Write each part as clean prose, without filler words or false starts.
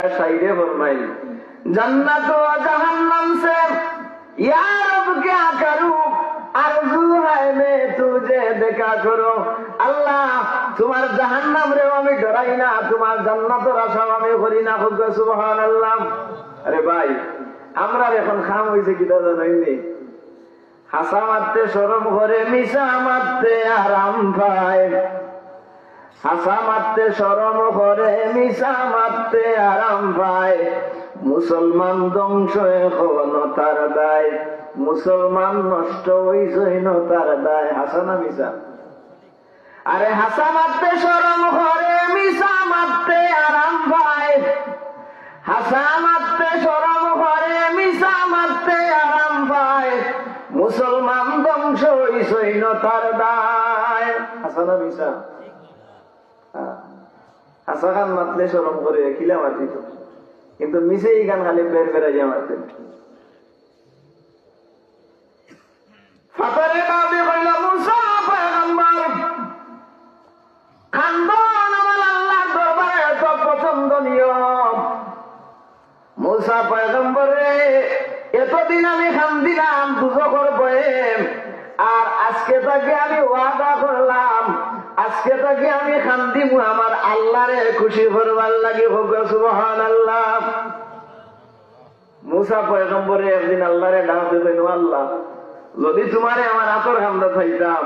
शायरे फरमाई जन्नत व जहन्नम से या रब क्या करूं आरज़ू है मैं तुझे देखा करो अल्लाह तुम्हार जहन्नम रे আমি ডরাই না তোমার জান্নাতের আশা আমি করি না খুব সুবহানাল্লাহ। আরে ভাই আমরা এখন খাম হইছে কি দাদা জানেননি হাসা মারতে শরম করে মিশা মারতে আরাম পায় হাসা মারতে শরম করে মিশা মারতে আরাম পায় মুসলমান ধ্বংস এখন তার দায় মুসলমান নষ্ট হইছে তার দায় হাসা না মিশা আরে হাসা মারতে শরম করে মিশা মারতে আরাম পায় হাসা মারতে শরম করে মিশা মারতে আরাম পায় মুসলমান ধ্বংস হইছে তার দায় হাসা না মিশা হাসা খান মাতলে শরম করে খিলা মারতিত কিন্তু মিশে এই গান খালি বের বেড়াইয়া মারতেন ফাতারে কাবে কইল মুসা পয়গম্বর খানদান আমার আল্লাহর দরবারে এত পছন্দনীয় মুসা পয়গম্বর রে এতদিন আমি খান্দিলাম দুজখর বয়ে আর আজকে থেকে আমি ওয়াদা করলাম আজকে থেকে আমি খান্দিমু আমার আল্লাহরে খুশি করবার লাগি হোক সুবহানাল্লাহ। মুসা পয়গম্বরে একদিন আল্লাহরে ডাক দিলেন আল্লাহ যদি তোমারে আমার আতর খান্দা পাইতাম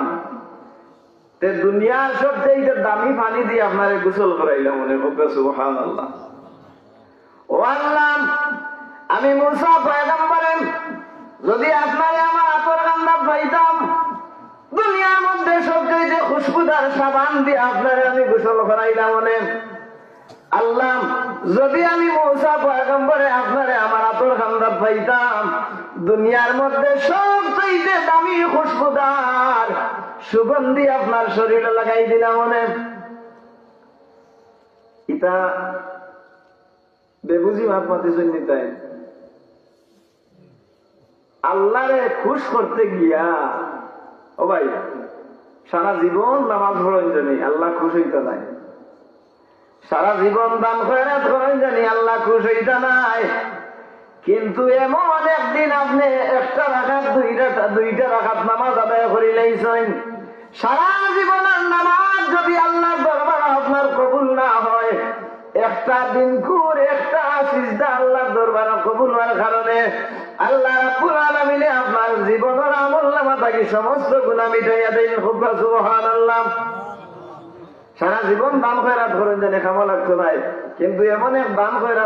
তে দুনিয়ার সবচেয়ে দামি পানি দিয়ে আপনারে গোসল করাইলাম মনে হোক সুবহানাল্লাহ। ও আল্লাহ আমি মুসা পয়গম্বরে যদি আপনারে আমার আতর খান্দা পাইতাম দুনিয়ার মধ্যে সবচেয়ে খুশবুদার সাবান দিয়ে আপনারে আমি গোসল করাইলাম মনে আল্লাহ যদি আমি মুসা পয়গম্বরে আপনারে আমার আতর খান্দা পাইতাম দুনিয়ার মধ্যে সবচেয়ে দামি খুশবুদার সুগন্ধি আপনার শরীরে লাগাই দিলাম মনে ইটা বেবুঝি মাপমাতে জন্য তাই আল্লাহরে খুশ করতে গিয়া ও ভাই সারা জীবন নামাজ পড়েন জানি আল্লাহ খুশ হইতে নাই সারা জীবন দান খয়রাত করেন জানি আল্লাহ খুশ হইতে নাই কিন্তু এমন একদিন আপনি একটা রাখাত দুইটা রাখাত নামাজ আদায় করিলেইছেন সারা জীবনের নামাজ যদি আল্লাহর দরবারে আপনার কবুল না হয় একটা দিন করে একটা সিজদা আল্লাহর দরবারে কবুল হওয়ার কারণে আল্লাহ রাব্বুল আলামিন আপনার জীবনের আমলনামা থেকে সমস্ত গুনাহ মিটাইয়া দেন খুব সুবহানাল্লাহ। সারা জীবন দান খয়রাত করেন জানি কামা লাগতো নাই কিন্তু এমন এক দান খয়রাত